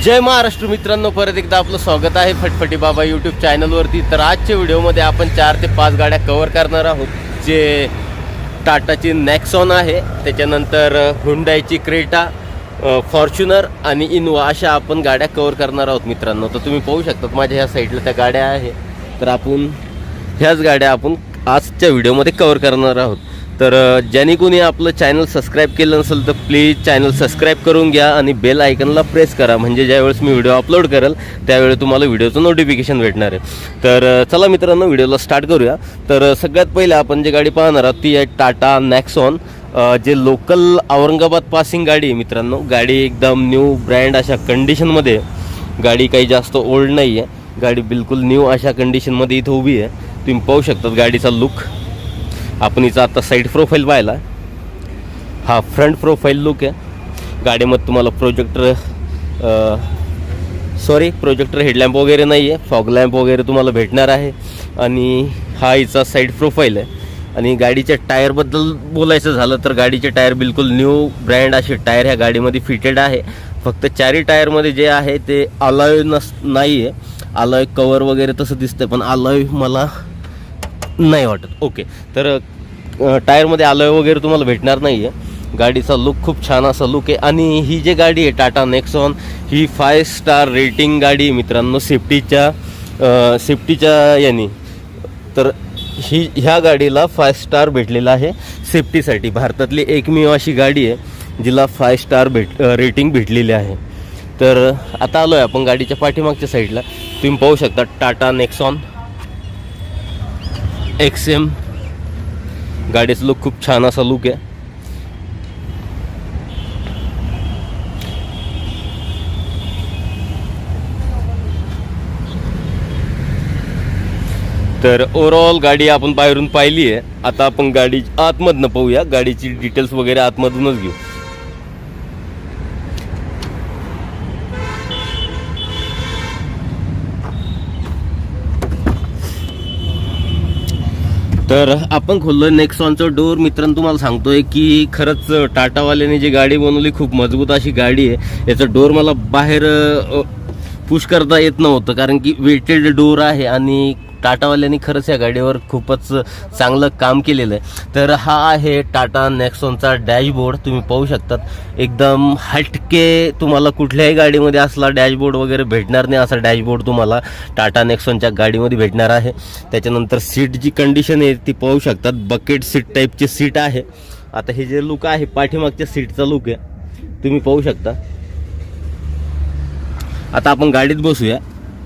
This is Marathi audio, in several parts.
जय महाराष्ट्र मित्रांनो, परत एकदा आपलं स्वागत आहे फटफटी बाबा यूट्यूब चॅनलवरती। तर आजच्या व्हिडिओमध्ये आपण 4 ते 5 गाड्या कव्हर करणार आहोत, जे टाटाची नेक्सॉन आहे, त्याच्यानंतर हुंडाईची क्रेटा, फॉर्च्युनर आणि इनोवा अशा आपण गाड्या कव्हर करणार आहोत मित्रांनो। तर तुम्ही पाहू शकता माझ्या ह्या साईडला त्या गाड्या आहे, तर आपण ह्याच गाड्या आपण आजच्या व्हिडिओमध्ये कव्हर करणार आहोत। तर ज्यांनी कोणी आपलं चॅनल सबस्क्राईब केलं नसेल तर प्लीज चॅनल सबस्क्राईब करून घ्या आणि बेल आयकनला प्रेस करा, म्हणजे ज्यावेळेस मी व्हिडिओ अपलोड करेल त्यावेळी तुम्हाला व्हिडिओचं नोटिफिकेशन भेटणार आहे। तर चला मित्रांनो, व्हिडिओला स्टार्ट करूया। तर सगळ्यात पहिले आपण जी गाडी पाहणार आहोत ती आहे टाटा नेक्सॉन, जे लोकल औरंगाबाद पासिंग गाडी आहे मित्रांनो। गाडी एकदम न्यू ब्रँड अशा कंडिशनमध्ये, गाडी काही जास्त ओल्ड नाही आहे, गाडी बिलकुल न्यू अशा कंडिशनमध्ये इथं उभी आहे। तुम्ही पाहू शकता गाडीचा लुक। आपण हिचा आता साईड प्रोफाईल पाहिला, हा फ्रंट प्रोफाईल लुक आहे। गाडीमध्ये तुम्हाला प्रोजेक्टर हेडलॅम्प वगैरे नाही आहे, फॉग लॅम्प वगैरे तुम्हाला भेटणार आहे। आणि हा हिचा साईड प्रोफाईल आहे। आणि गाडीच्या टायरबद्दल बोलायचं झालं तर गाडीचे टायर बिलकुल न्यू ब्रँड असे टायर ह्या गाडीमध्ये फिटेड आहे। फक्त चारी टायरमध्ये जे आहे ते अलॉय नाही आहे, अलॉय कवर वगैरे तसं दिसतं, पण अलॉय मला नाही वाटत। ओके, तर टायरमध्ये अलॉय वगैरे तुम्हाला भेटणार नाही आहे। गाडीचा लुक खूप छान असा लुक आहे। आणि ही जी गाडी आहे टाटा नेक्सॉन, ही 5 स्टार रेटिंग गाडी आहे मित्रांनो सेफ्टीच्या याने। तर ह्या गाडीला 5 स्टार भेटलेला आहे सेफ्टीसाठी। भारतातली एकमेव अशी गाडी आहे जिला 5 स्टार रेटिंग भेटलेली आहे। तर आता आलो आहे आपण गाडीच्या पाठीमागच्या साईडला। तुम्ही पाहू शकता टाटा नेक्सॉन XM, गाडीचा लुक खूप छान असा लुक आहे। तर ओव्हरऑल गाडी आपण बाहेरून पाहिली आहे। आता आपण गाडी आतमधनं पाहूया, गाडीची डिटेल्स वगैरे आतमधूनच घेऊ। तर आपण खोललो नेक्सॉनचं डोर मित्रांनो। तुम्हाला सांगतोय की खरंच टाटावाल्याने जी गाडी बनवली खूप मजबूत अशी गाडी आहे। याचं डोर मला बाहेर पुश करता येत नव्हतं, कारण की वेटेड डोर आहे आणि टाटावाल्यांनी खरंच या गाडीवर खूपच चांगलं काम केलेलं आहे। तर हा आहे टाटा नेक्सॉनचा डॅशबोर्ड। तुम्ही पाहू शकतात एकदम हटके, तुम्हाला कुठल्याही गाडीमध्ये असला डॅशबोर्ड वगैरे भेटणार नाही, असा डॅशबोर्ड तुम्हाला टाटा नेक्सॉनच्या गाडीमध्ये भेटणार आहे। त्याच्यानंतर सीट जी कंडिशन आहे ती पाहू शकतात, बकेट सीट टाईपची सीट आहे। आता हे जे लुक आहे पाठीमागच्या सीटचा लुक आहे, तुम्ही पाहू शकता। आता आपण गाडीत बसूया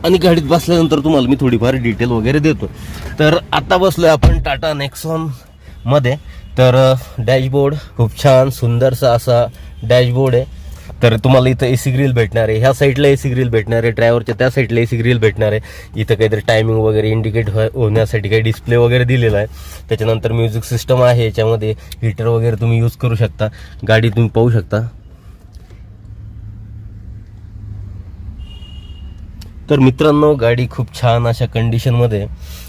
आणि गाडीत बसल्यानंतर तुम्हाला मी थोडीफार डिटेल वगैरे देतो। तर आता बसलोय आपण टाटा नेक्सॉन मध्ये। तर डॅशबोर्ड खूप छान सुंदरसा असा डॅशबोर्ड आहे। तर तुम्हाला इथं AC ग्रिल भेटणार आहे, ह्या साईडला AC ग्रिल भेटणार आहे, ड्रायव्हरच्या त्या साईडला AC ग्रिल भेटणार आहे। इथं काहीतरी टायमिंग वगैरे इंडिकेट होण्यासाठी काही डिस्प्ले वगैरे दिलेला आहे। त्याच्यानंतर म्युझिक सिस्टम आहे, याच्यामध्ये हीटर वगैरे तुम्ही यूज करू शकता। गाडी तुम्ही पाहू शकता। तर मित्रांनो, गाडी खूप छान अशा कंडिशनमध्ये,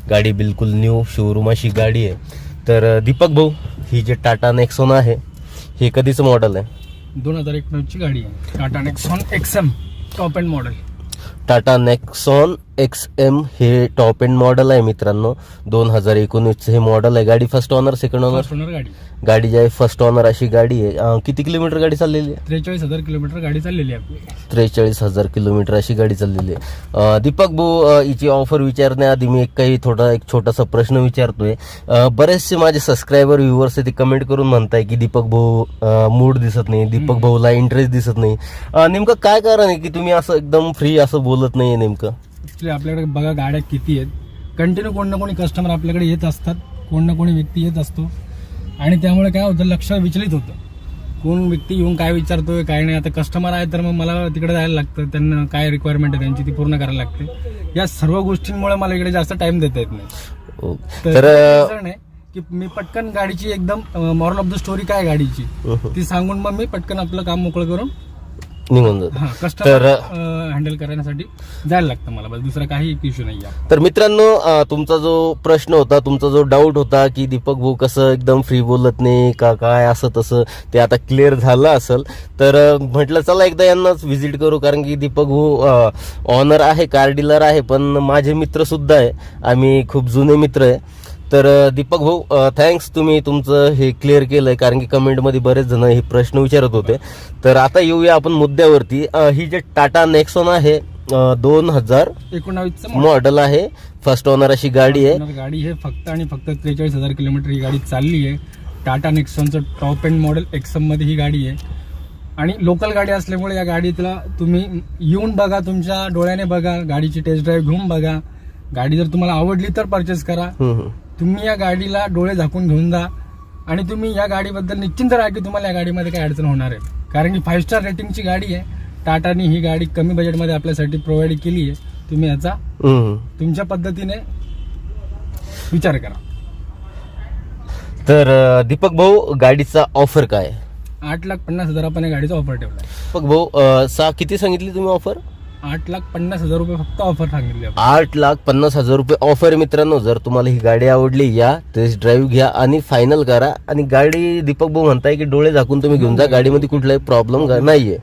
गाडी बिलकुल न्यू शोरूम अशी गाडी आहे। तर दीपक भाऊ, ही जे टाटा नेक्सॉन आहे हे कधीचं मॉडेल आहे? 2019ची गाडी आहे, Tata Nexon XM top end model. Tata Nexon XM हे टॉप एंड मॉडेल आहे मित्रांनो। 2019चं हे मॉडेल आहे। गाडी फर्स्ट ऑनर सेकंड ऑनर? गाडी जी आहे फर्स्ट ऑनर अशी गाडी आहे। किती किलोमीटर गाडी चाललेली आहे? 43,000 किलोमीटर गाडी चाललेली आहे आपली। 43,000 किलोमीटर अशी गाडी चाललेली आहे। दीपक भाऊ, हिची ऑफर विचारण्याआधी मी एक छोटासा प्रश्न विचारतोय। बरेचसे माझे सबस्क्रायबर व्ह्युअर्स ते कमेंट करून म्हणताय की दीपक भाऊ मूड दिसत नाही, दीपक भाऊला इंटरेस्ट दिसत नाही। नेमकं काय कारण आहे की तुम्ही असं एकदम फ्री असं बोलत नाहीये नेमकं? आपल्याकडे बघा गाड्या किती आहेत, कंटिन्यू कोण ना कोणी कस्टमर आपल्याकडे येत असतात, कोण ना कोणी व्यक्ती येत असतो, आणि त्यामुळे काय होतं लक्ष विचलित होतं, कोण व्यक्ती येऊन काय विचारतोय काय नाही। आता कस्टमर आहे तर मग मला तिकडे जायला लागतं, त्यांना काय रिक्वायरमेंट आहे त्यांची ती पूर्ण करायला लागते। या सर्व गोष्टींमुळे मला इकडे जास्त टाइम देता येत नाही। तर की मी पटकन गाडीची एकदम मॉरल ऑफ द स्टोरी काय गाडीची ती सांगून मग मी पटकन आपलं काम मोकळं करून निघून जातं. हा कस्टमर हँडल करण्यासाठी जायला लागतं मला, बस दुसरा काही इश्यू नाही आहे. तर मित्रांनो, तुमचा जो प्रश्न होता, तुमचा जो डाऊट होता की दीपक भाऊ कसं एकदम फ्री बोलत नाही का काय असं तसं, ते आता क्लिअर झालं असेल. तर म्हटलं चला एकदा यांनाच व्हिजिट करू, कारण की दीपक भाऊ ऑनर आहे, कार डीलर आहे, पण माझे मित्र सुद्धा आहे, आम्ही खूप जुने मित्र आहे. तर दीपक भाऊ थँक्स, तुम्ही तुमचं हे क्लिअर केलंय, कारण की कमेंटमध्ये बरेच जण हे प्रश्न विचारत होते. तर आता येऊया आपण मुद्द्यावरती. ही जे टाटा नेक्सॉन आहे 2019 मॉडेल आहे, फर्स्ट ओनर अशी गाडी आहे. गाडी हे फक्त आणि फक्त 43,000 किलोमीटर ही गाडी चालली आहे. टाटा नेक्सॉनचं टॉप एंड मॉडेल एक्सम मध्ये ही गाडी आहे आणि लोकल गाडी असल्यामुळे या गाडीतला तुम्ही येऊन बघा, तुमच्या डोळ्याने बघा, गाडीची टेस्ट ड्राईव्ह घेऊन बघा. गाडी जर तुम्हाला आवडली तर परचेस करा. तुम्ही या गाडीला डोळे झाकून घेऊन जा आणि तुम्ही या गाडीबद्दल निश्चिंत राहा की तुम्हाला या गाडीमध्ये काही अडचण होणार आहे, कारण की 5 स्टार रेटिंगची गाडी आहे. टाटाने ही गाडी कमी बजेटमध्ये आपल्यासाठी प्रोव्हाइड केली आहे. तुम्ही याचा तुमच्या पद्धतीने विचार करा. तर दीपक भाऊ, गाडीचा ऑफर काय? 8,50,000 आपण या गाडीचा ऑफर ठेवला. दीपक भाऊ, किती सांगितली तुम्ही ऑफर? 8,50,000 रुपये फक्त ऑफर सांगितली. 8,50,000 रुपये ऑफर आहे मित्रांनो. जर तुम्हाला ही गाडी आवडली, या टेस्ट ड्राईव्ह घ्या आणि फायनल करा. आणि गाडी दीपक भाऊ म्हणताय की डोळे झाकून तुम्ही घेऊन जा, गाडीमध्ये कुठलाही प्रॉब्लेम नाहीये.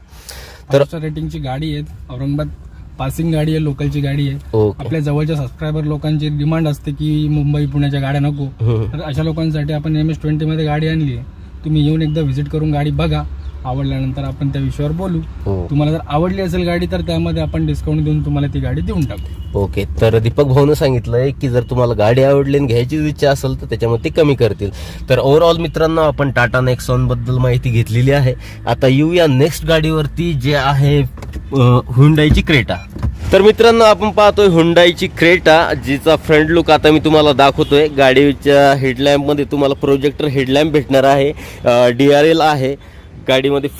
तर रेटिंगची गाडी आहे, औरंगाबाद पासिंग गाडी आहे, लोकलची गाडी आहे. आपल्या जवळच्या सबस्क्रायबर लोकांची डिमांड असते की मुंबई पुण्याच्या गाड्या नको, तर अशा लोकांसाठी आपण MS-20 मध्ये गाडी आणली आहे. तुम्ही येऊन एकदा व्हिजिट करून गाडी बघा, आवडल्यानंतर आपण त्या विषयावर बोलू. तुम्हाला जर आवडली असेल गाडी तर त्यामध्ये आपण डिस्काउंट देऊन तुम्हाला ती गाडी देऊन टाकू. ओके. तर दीपक भाऊनं सांगितलंय की जर तुम्हाला गाडी आवडली आणि घ्यायची इच्छा असेल तर त्याच्यामध्ये ते कमी करतील. तर ओव्हरऑल मित्रांनो, आपण टाटा नेक्सॉन बद्दल माहिती घेतलेली आहे. आता येऊया नेक्स्ट गाडीवरती, जे आहे हुंडाईची क्रेटा. तर मित्रांनो, आपण पाहतोय हुंडाईची क्रेटा, जिचा फ्रंट लुक आता मी तुम्हाला दाखवतोय. गाडीच्या हेडलॅम्प मध्ये तुम्हाला प्रोजेक्टर हेडलॅम्प भेटणार आहे, DRL आहे. गाडीमध्ये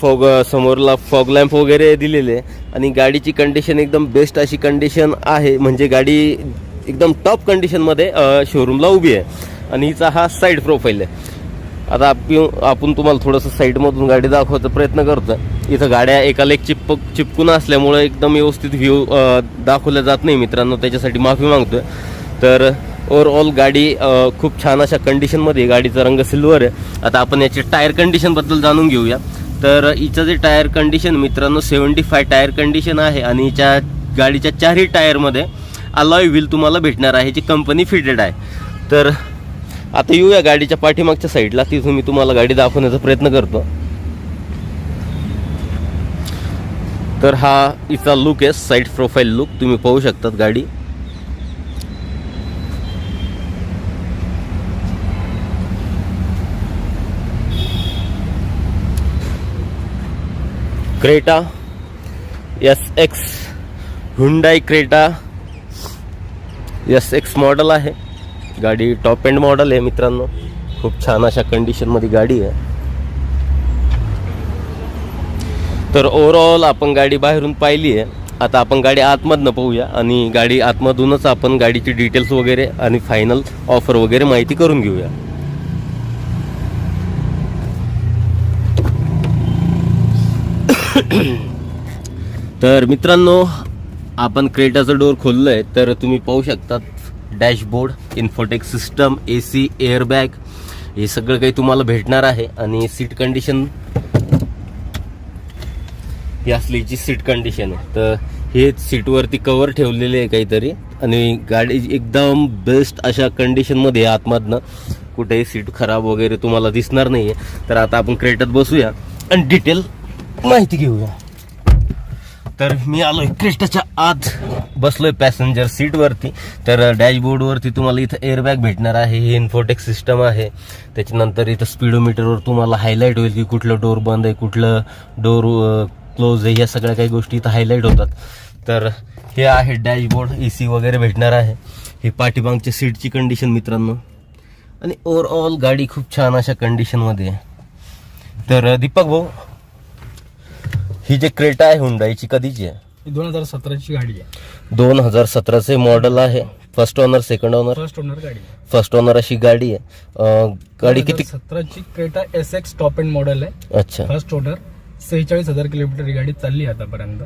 समोरला फॉग लॅम्प वगैरे दिलेले, आणि गाडीची कंडिशन एकदम बेस्ट अशी कंडिशन आहे, म्हणजे गाडी एकदम टॉप कंडिशनमध्ये शोरूमला उभी आहे. आणि हिचा हा साईड प्रोफाईल आहे. आता आपण तुम्हाला थोडंसं साईडमधून गाडी दाखवायचा प्रयत्न करतो. इथं गाड्या एकाला एक चिपकून असल्यामुळे एकदम व्यवस्थित व्ह्यू दाखवल्या जात नाही मित्रांनो, त्याच्यासाठी माफी मागतोय. तर ओव्हरऑल गाडी खूप छान अशा कंडिशनमध्ये, गाडीचा रंग सिल्वर आहे. आता आपण याची टायर कंडिशनबद्दल जाणून घेऊया. तर हिचं जे टायर कंडिशन मित्रांनो 75 टायर कंडिशन आहे, आणि हिच्या गाडीच्या 4ही टायरमध्ये अलॉय व्हील तुम्हाला भेटणार आहे, जी कंपनी फिटेड आहे. तर आता येऊया गाडीच्या पाठीमागच्या साईडला, तिथून मी तुम्हाला गाडी दाखवण्याचा प्रयत्न करतो. तर हा हिचा लुक आहे, साईड प्रोफाईल लुक तुम्ही पाहू शकतात. गाडी Creta SX, Hyundai Creta SX model आहे. गाडी टॉप एंड मॉडेल आहे मित्रांनो, खूप छान अशा कंडिशनमध्ये गाडी आहे. तर ओव्हरऑल आपण गाडी बाहेरून पाहिली आहे. आता आपण गाडी आतमधनं पाहूया, आणि गाडी आतमधूनच आपण गाडीची डिटेल्स वगैरे आणि फायनल ऑफर वगैरे माहिती करून घेऊया. तर मित्रांनो, आपण क्रेटाचं डोर खोललंय, तर तुम्ही पाहू शकतात dashboard, infotech system, AC, airbag, हे सगळं काही तुम्हाला भेटणार आहे. आणि सीट कंडिशन ही असलीची सीट कंडिशन आहे. तर हे सीटवरती कवर ठेवलेले आहे काहीतरी, आणि गाडी एकदम बेस्ट अशा कंडिशनमध्ये आहे. आतमधनं कुठेही सीट खराब वगैरे तुम्हाला दिसणार नाही आहे. तर आता आपण क्रेटात बसूया आणि डिटेल माहिती घेऊया. तर मी आलोय क्रेटाच्या आत, बसलोय पॅसेंजर सीटवरती. तर डॅशबोर्डवरती तुम्हाला इथं एअरबॅग भेटणार आहे, हे इन्फोटेक सिस्टम आहे. त्याच्यानंतर इथं स्पीडोमीटरवर तुम्हाला हायलाईट होईल की कुठलं डोर बंद आहे, कुठलं डोर क्लोज आहे, या सगळ्या काही गोष्टी इथं हायलाईट होतात. तर हे आहे डॅशबोर्ड, AC वगैरे भेटणार आहे. हे पाठीमागच्या सीटची कंडिशन मित्रांनो, आणि ओव्हरऑल गाडी खूप छान अशा कंडिशनमध्ये आहे. तर दीपक भाऊ, ही जे क्रेटा आहे हुंडाईची कधीची आहे? 2017ची गाडी आहे. 2017चे मॉडेल आहे. First owner, second owner? First owner गाडी. फर्स्ट ओनर अशी गाडी आहे. गाडी किती? 2017ची Creta SX top end model आहे. अच्छा. First owner. 46,000 किलोमीटर ही गाडी चालली आहे आतापर्यंत.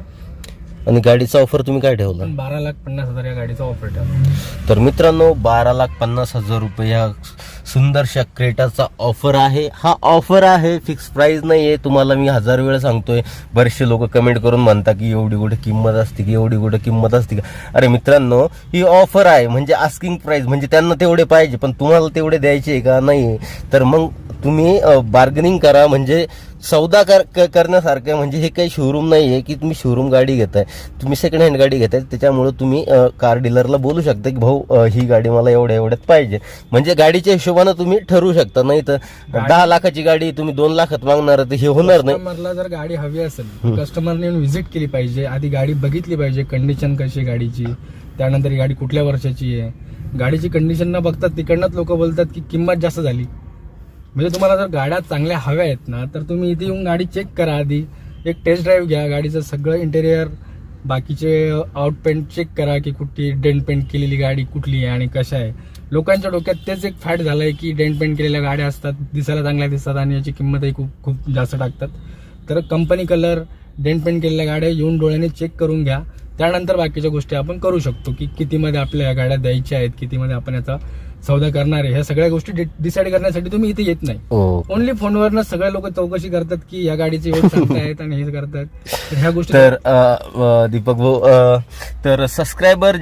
आणि गाडीचा ऑफर तुम्ही काय ठेवला? पण 12,50,000 या गाडीचा ऑफर ठेवला. तर मित्रांनो 12,50,000 रुपये या सुंदरशा क्रेटाचा ऑफर आहे. हा ऑफर आहे, फिक्स प्राइस नाही आहे. तुम्हाला मी 1000 वेळा सांगतोय. बरेचसे लोक कमेंट करून म्हणतात की एवढी कुठे किंमत असते की एवढी कुठे किंमत असते का. अरे मित्रांनो, ही ऑफर आहे म्हणजे आस्किंग प्राइस, म्हणजे त्यांना तेवढे पाहिजे पण तुम्हाला तेवढे द्यायचे का नाही. तर मग तुम्ही बार्गेनिंग करा, म्हणजे सौदा करण्यासारखं. म्हणजे हे काही शोरूम नाही आहे की तुम्ही शोरूम गाडी घेताय, तुम्ही सेकंड हँड गाडी घेताय. त्याच्यामुळे तुम्ही कार डीलरला बोलू शकता की भाऊ ही गाडी मला एवढ्यात पाहिजे. म्हणजे गाडीच्या हिशोबाने तुम्ही ठरवू शकता. नाही तर 10 लाखाची गाडी तुम्ही 2 लाखात मागणार तर हे होणार नाही. कस्टमरला जर गाडी हवी असेल, कस्टमरने येऊन व्हिजिट केली पाहिजे, आधी गाडी बघितली पाहिजे, कंडिशन कशी आहे गाडीची, त्यानंतर ही गाडी कुठल्या वर्षाची आहे. गाडीची कंडिशन न बघतात तिकडनंच लोक बोलतात की किंमत जास्त झाली. म्हणजे तुम्हाला जर गाड्या चांगल्या हव्या आहेत ना, तर तुम्ही इथे येऊन गाडी चेक करा. आधी एक टेस्ट ड्राईव्ह घ्या, गाडीचं सगळं इंटेरियर, बाकीचे आउटपेंट चेक करा की कुठली डेंट पेंट केलेली गाडी कुठली आहे आणि कशा आहे. लोकांच्या डोक्यात तेच एक फॅट झालंय की डेंट पेंट केलेल्या गाड्या असतात, दिसायला चांगल्या दिसतात आणि याची किंमतही खूप जास्त टाकतात. तर कंपनी कलर, डेंट पेंट केलेल्या गाड्या येऊन डोळ्याने चेक करून घ्या. त्यानंतर बाकीच्या गोष्टी आपण करू शकतो की कितीमध्ये आपल्या या गाड्या द्यायच्या आहेत, कितीमध्ये आपण याचा सौदा करणार आहे. ह्या सगळ्या गोष्टी डिसाईड करण्यासाठी तुम्ही इथे येत नाही. ओनली फोनवरनं सगळे लोक चौकशी करतात की या गाडीचे वेट सांगतायत आणि हे करतात. तर ह्या गोष्टी तर दीपक भाऊ, तर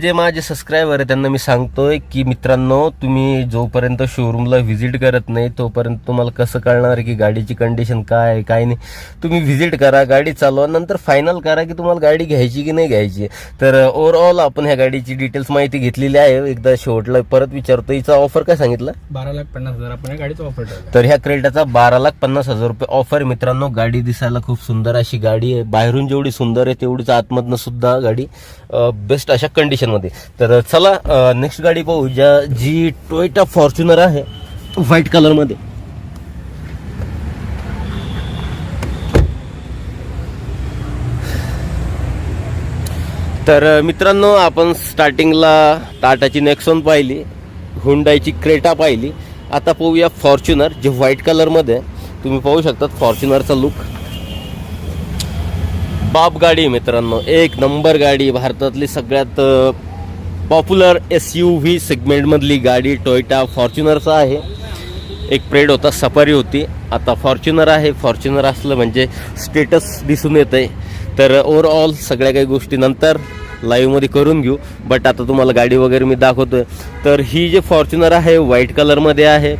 जे माझे सबस्क्रायबर आहे त्यांना मी सांगतोय की मित्रांनो, तुम्ही जोपर्यंत शोरूमला व्हिजिट करत नाही तोपर्यंत तुम्हाला कसं कळणार की गाडीची कंडिशन काय आहे काय नाही. तुम्ही व्हिजिट करा, गाडी चालवा, नंतर फायनल करा की तुम्हाला गाडी घ्यायची की नाही घ्यायची. तर ओव्हरऑल आपण ह्या गाडीची डिटेल्स माहिती घेतलेली आहे. एकदा शेवटला परत विचारतो, हिचा ऑफर काय सांगितलं? 12,50,000 आपण या गाडीचा ऑफर ठेवला. तर ह्या क्रेटाचा 12,50,000 रुपये ऑफर. मित्रांनो, गाडी दिसायला खूप सुंदर अशी गाडी आहे. बाहेरून जेवढी सुंदर आहे तेवढीच आतमधनं सुद्धा गाडी बेस्ट अशा कंडिशन मध्ये. तर चला नेक्स्ट गाडी पाहू, जी टोयोटा फॉर्च्युनर आहे व्हाईट कलर मध्ये. तर मित्रांनो, आपण स्टार्टिंगला टाटाची नेक्सॉन पाहिली, हुंडाईची क्रेटा पाहिली. आता पाहूया फॉर्च्युनर, जे व्हाईट कलर मध्ये. तुम्ही पाहू शकता फॉर्च्युनरचा लुक. बाप गाडी मित्रांनो, एक नंबर गाडी. भारतातली सगळ्यात पॉप्युलर SUV सेगमेंटमधली गाडी टोयोटा फॉर्च्युनरचा आहे. एक प्रेड होता, सफारी होती, आता फॉर्च्युनर आहे. फॉर्च्युनर असलं म्हणजे स्टेटस दिसून येत आहे. तर ओव्हरऑल सगळ्या काही गोष्टी नंतर लाईव्हमध्ये करून घेऊ, बट आता तुम्हाला गाडी वगैरे मी दाखवतोय. तर ही जे फॉर्च्युनर आहे व्हाईट कलरमध्ये आहे.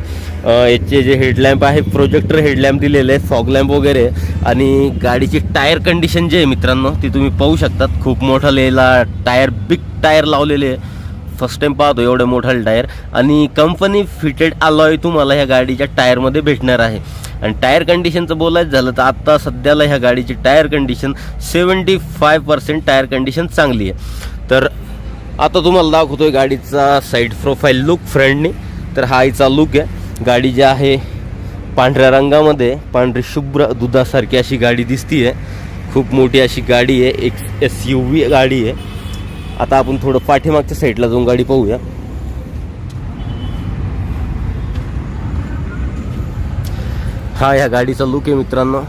याचे जे हेडलॅम्प आहे, प्रोजेक्टर हेडलॅम्प दिलेले आहे, फॉग लॅम्प वगैरे. आणि गाडीची टायर कंडिशन जी आहे मित्रांनो, ती तुम्ही पाहू शकतात. खूप मोठा लिहिला टायर, बिग टायर लावलेले आहे. फर्स्ट टाइम पाहतो एवढे मोठा टायर. आणि कंपनी फिटेड अलॉय तुम्हाला ह्या गाडीच्या टायरमध्ये भेटणार आहे. आणि टायर कंडिशनचं बोलायचं झालं तर आता सध्याला ह्या गाडीची टायर कंडिशन 75% टायर कंडिशन चांगली आहे. तर आता तुम्हाला दाखवतोय गाडीचा साईड प्रोफाईल लुक फ्रंटनी. तर हा हिचा लुक आहे. गाडी जी आहे पांढऱ्या रंगामध्ये, पांढरी शुभ्र दुधासारखी अशी गाडी दिसतीये. खूप मोठी अशी गाडी आहे, एक SUV गाडी आहे. आता आपण थोडं पाठीमागच्या साईडला जाऊन गाडी पाहूया. हा ह्या गाडीचा लुक आहे मित्रांनो.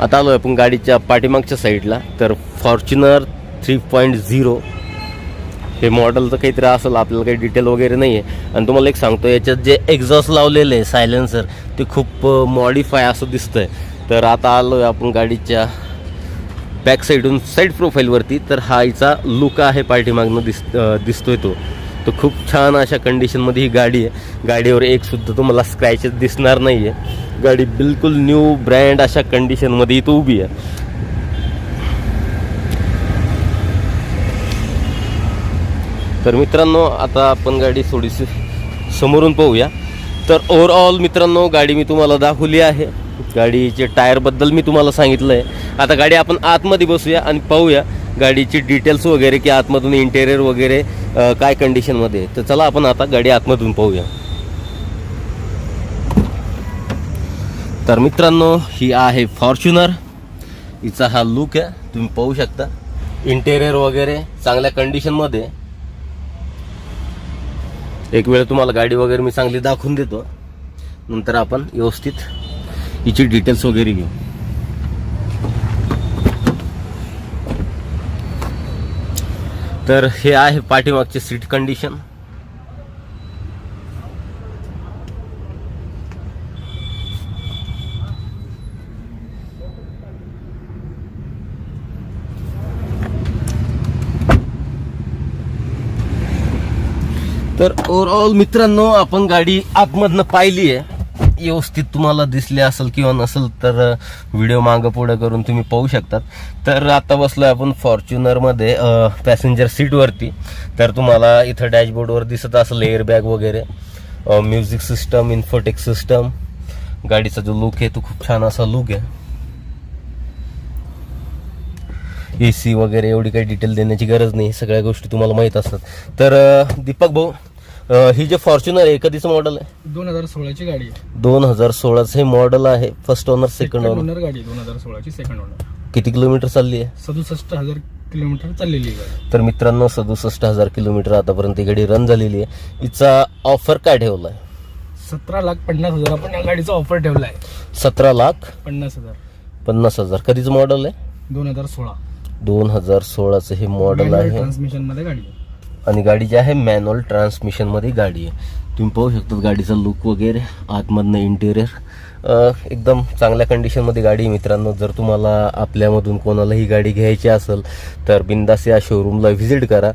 आता आलोय आपण गाडीच्या पाठीमागच्या साईडला. तर फॉर्च्युनर 3.0 हे मॉडेलचं काहीतरी असेल, आपल्याला काही डिटेल वगैरे नाही आहे. आणि तुम्हाला एक सांगतो, याच्यात जे एक्झॉस्ट लावलेले आहे सायलेन्सर, ते खूप मॉडिफाय असं दिसतंय. तर आता आलोय आपण गाडीच्या बॅक साईडून साईड प्रोफाईलवरती. तर हा हिचा लुक आहे, पाठीमागनं दिसतोय तो खूप छान अशा कंडिशनमध्ये ही गाडी आहे. गाडीवर एक सुद्धा तुम्हाला स्क्रॅचेस दिसणार नाही आहे. गाडी बिलकुल न्यू ब्रँड अशा कंडिशनमध्ये इथं उभी आहे. तर मित्रांनो, आता आपण गाडी थोडीशी समोरून पाहूया. तर ओव्हरऑल मित्रांनो, गाडी मी तुम्हाला दाखवली आहे. गाडीचे टायरबद्दल मी तुम्हाला सांगितलं आहे. आता गाडी आपण आतमध्ये बसूया आणि पाहूया गाडीची डिटेल्स वगैरे, की आतमधून इंटेरियर वगैरे काय कंडिशनमध्ये. तर चला आपण आता गाडी आतमधून पाहूया. तर मित्रांनो, ही आहे फॉर्च्युनर. हिचा हा लुक आहे, तुम्ही पाहू शकता. इंटेरियर वगैरे चांगल्या कंडिशनमध्ये. एक वेळ तुम्हाला गाडी वगैरे मी चांगली दाखवून देतो, नंतर आपण व्यवस्थित हिची डिटेल्स वगैरे घेऊ. तर हे आहे पाठीमागचे सीट कंडिशन. तर ओव्हरऑल मित्रांनो, आपण गाडी आतमधनं पाहिली आहे, व्यवस्थित तुम्हाला दिसली असेल किंवा नसेल तर व्हिडिओ मागं पुढं करून तुम्ही पाहू शकतात. तर आता बसलोय आपण फॉर्च्युनरमध्ये पॅसेंजर सीटवरती. तर तुम्हाला इथं डॅशबोर्डवर दिसत असेल एअरबॅग वगैरे, म्युझिक सिस्टम, इन्फोटेक सिस्टम. गाडीचा जो लुक आहे तो खूप छान असा लुक आहे. AC वगैरे एवढी काही डिटेल देण्याची गरज नाही, सगळ्या गोष्टी तुम्हाला माहीत असतात. तर दीपक भाऊ, ही जे फॉर्च्युनर आहे कधीचं मॉडेल आहे? 2016ची गाडी आहे. 2016चं हे मॉडेल आहे. फर्स्ट ओनर, सेकंड ओनर गाडी 2016ची सेकंड ओनर. किती किलोमीटर चालली आहे? 67,000 किलोमीटर चाललेली आहे. तर मित्रांनो, 67,000 किलोमीटर आतापर्यंत ही गाडी रन झालेली आहे. हिचा ऑफर काय ठेवला आहे? 17,50,000 आपण या गाडीचा ऑफर ठेवला आहे. 17,50,000. कधीचं मॉडेल आहे? 2016. 2016चं हे मॉडेल आहे ट्रान्समिशन मध्ये गाडी आहे. आणि गाडी जी आहे मॅन्युअल ट्रान्समिशन मध्ये गाडी आहे. तुम्ही पाहू शकता गाडीचा लुक वगैरे, आतमधनं इंटेरियर एकदम चांगल्या कंडिशन मध्ये गाडी आहे. मित्रांनो, जर तुम्हाला आपल्यामधून कोणाला ही गाडी घ्यायची असेल तर बिंदास या शोरूमला व्हिजिट करा.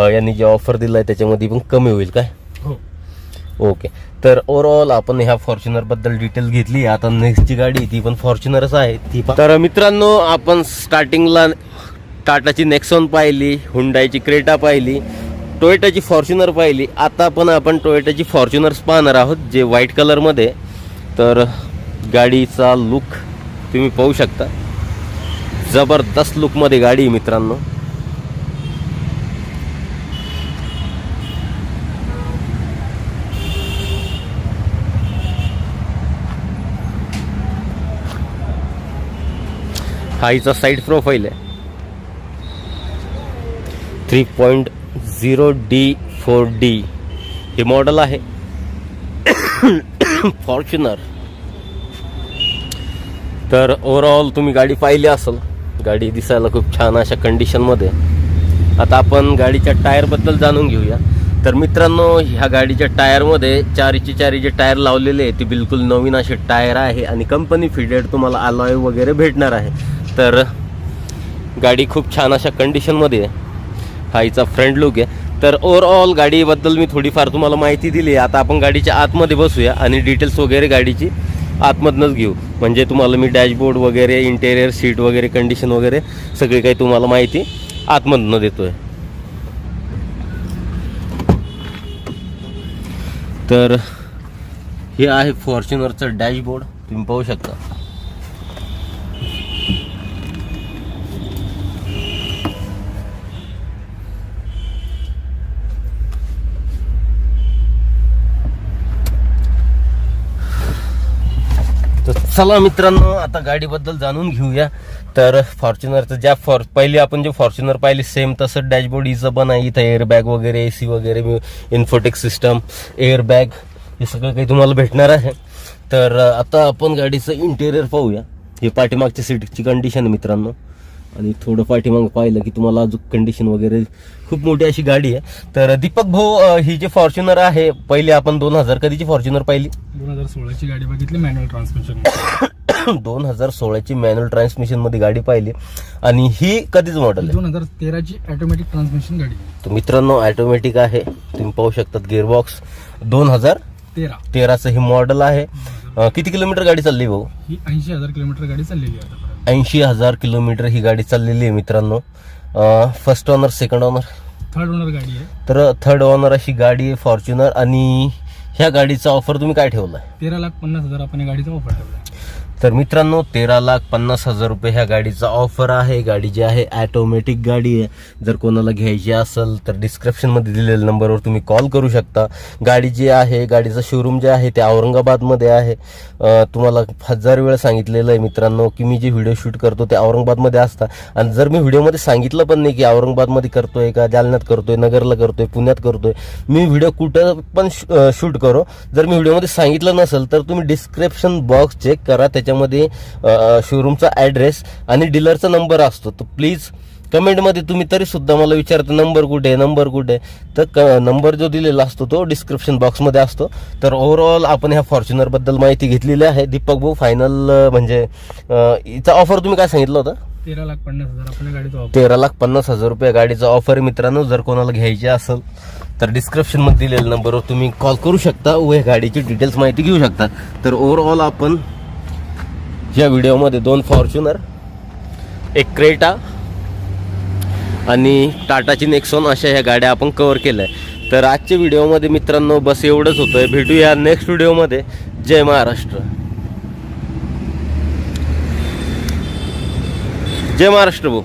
यांनी जे ऑफर दिलाय त्याच्यामध्ये पण कमी होईल काय? हो. ओके. तर ओव्हरऑल आपण ह्या फॉर्च्युनर बद्दल डिटेल घेतली. आता नेक्स्टची गाडी ती पण फॉर्च्युनरच आहे ती. तर मित्रांनो, आपण स्टार्टिंगला टाटाची नेक्सॉन पाहिली, हुंडाईची क्रेटा पाहिली, टोयोटाची फॉर्च्युनर पाहिली. आता पण आपण टोयोटाची फॉर्च्युनर्स पाहणार आहोत जे व्हाईट कलरमध्ये. तर गाडीचा लुक तुम्ही पाहू शकता, जबरदस्त लुकमध्ये गाडी आहे मित्रांनो. हा हिचा साईड प्रोफाईल आहे. 3.0D4D हे मॉडेल आहे फॉर्च्युनर. तर ओव्हरऑल तुम्ही गाडी पाहिली असेल, गाडी दिसायला खूप छान अशा कंडिशनमध्ये. आता आपण गाडीच्या टायरबद्दल जाणून घेऊया. तर मित्रांनो, ह्या गाडीच्या टायरमध्ये चारी जे टायर लावलेले आहे ते बिलकुल नवीन असे टायर आहे आणि कंपनी फिटेड तुम्हाला अलॉय वगैरे भेटणार आहे. तर गाडी खूप छान अशा कंडिशनमध्ये आहे. हा हिचा फ्रंट लुक आहे. तर ओव्हरऑल गाडीबद्दल मी थोडीफार तुम्हाला माहिती दिली. आता आपण गाडीच्या आतमध्ये बसूया आणि डिटेल्स वगैरे गाडीची आतमधनंच घेऊ. म्हणजे तुम्हाला मी डॅशबोर्ड वगैरे, इंटेरियर, सीट वगैरे, कंडिशन वगैरे सगळी काही तुम्हाला माहिती आतमधनं देतोय. तर हे आहे फॉर्च्युनरचं डॅशबोर्ड, तुम्ही पाहू शकता. तर चला मित्रांनो, आता गाडीबद्दल जाणून घेऊया. तर फॉर्च्युनरचं पहिली आपण जे फॉर्च्युनर पाहिली सेम तसं डॅशबोर्ड हिचं पण आहे. इथं एअरबॅग वगैरे, AC वगैरे, इन्फोटेक सिस्टम, एअरबॅग हे सगळं काही तुम्हाला भेटणार आहे. तर आता आपण गाडीचं इंटेरियर पाहूया. हे पाठीमागच्या सीटची कंडिशन आहे मित्रांनो. आणि थोडं पाठीमागं पाहिलं की तुम्हाला अजून कंडिशन वगैरे खूप मोठी अशी गाडी आहे. तर दीपक भाऊ, ही जी फॉर्च्युनर आहे पहिली आपण 2000 कधीची फॉर्च्युनर पाहिली? 2016ची गाडी बघितली, मॅन्युअल ट्रान्समिशन. 2016ची मॅन्युअल ट्रान्समिशन मध्ये गाडी पाहिली. आणि ही कधीच मॉडेल आहे? 2013ची ऑटोमॅटिक ट्रान्समिशन गाडी. तर मित्रांनो, ऑटोमॅटिक आहे, तुम्ही पाहू शकतात. गिअरबॉक्स 2013चं हे मॉडेल आहे. किती किलोमीटर गाडी चालली भाऊ? ही 80,000 किलोमीटर गाडी चाललेली आहे. 80,000 किलोमीटर ही गाडी चाललेली आहे मित्रांनो. First owner, second owner? Third owner गाडी आहे. तर थर्ड ओनर अशी गाडी आहे फॉर्च्युनर. आणि ह्या गाडीचा ऑफर तुम्ही काय ठेवलाय? 13,50,000 आपण या गाडीचा ऑफर ठेवला. तर मित्रांनो 13,50,000 रुपये ह्या गाडीचा ऑफर आहे. गाडी जी आहे ॲटोमॅटिक गाडी आहे. जर कोणाला घ्यायची असेल तर डिस्क्रिप्शनमध्ये दिलेल्या नंबरवर तुम्ही कॉल करू शकता. गाडी जी आहे, गाडीचं शोरूम जे आहे ते औरंगाबादमध्ये आहे. तुम्हाला 1000 वेळा सांगितलेलं आहे मित्रांनो की मी जे व्हिडिओ शूट करतो ते औरंगाबादमध्ये असतात. आणि जर मी व्हिडिओमध्ये सांगितलं पण नाही की औरंगाबादमध्ये करतोय का, जालन्यात करतोय, नगरला करतोय, पुण्यात करतोय, मी व्हिडिओ कुठं पण शूट करो, जर मी व्हिडिओमध्ये सांगितलं नसेल तर तुम्ही डिस्क्रिप्शन बॉक्स चेक करा. त्याच्यामध्ये शोरूमचा ॲड्रेस आणि डीलरचा नंबर असतो. तर प्लीज कमेंटमध्ये तुम्ही तरी सुद्धा मला विचारता नंबर कुठे आहे, नंबर कुठे आहे. तर नंबर जो दिलेला असतो तो डिस्क्रिप्शन बॉक्समध्ये असतो. तर ओव्हरऑल आपण ह्या फॉर्च्युनरबद्दल माहिती घेतलेली आहे. दीपक भाऊ, फायनल म्हणजे हिचा ऑफर तुम्ही काय सांगितलं होतं? 13,50,000 आपल्या गाडीचा ऑफर. 13,50,000 रुपये गाडीचा ऑफर मित्रांनो. जर कोणाला घ्यायची असेल तर डिस्क्रिप्शनमध्ये दिलेल्या नंबरवर तुम्ही कॉल करू शकता व गाडीची डिटेल्स माहिती घेऊ शकता. तर ओव्हरऑल आपण या व्हिडिओमध्ये 2 फॉर्च्युनर, एक क्रेटा आणि टाटाची नेक्सॉन अशा ह्या गाड्या आपण कव्हर केल्या आहे. तर आजच्या व्हिडिओमध्ये मित्रांनो बस एवढंच होतं. भेटूया नेक्स्ट व्हिडिओमध्ये. जय महाराष्ट्र. जय महाराष्ट्र भाऊ.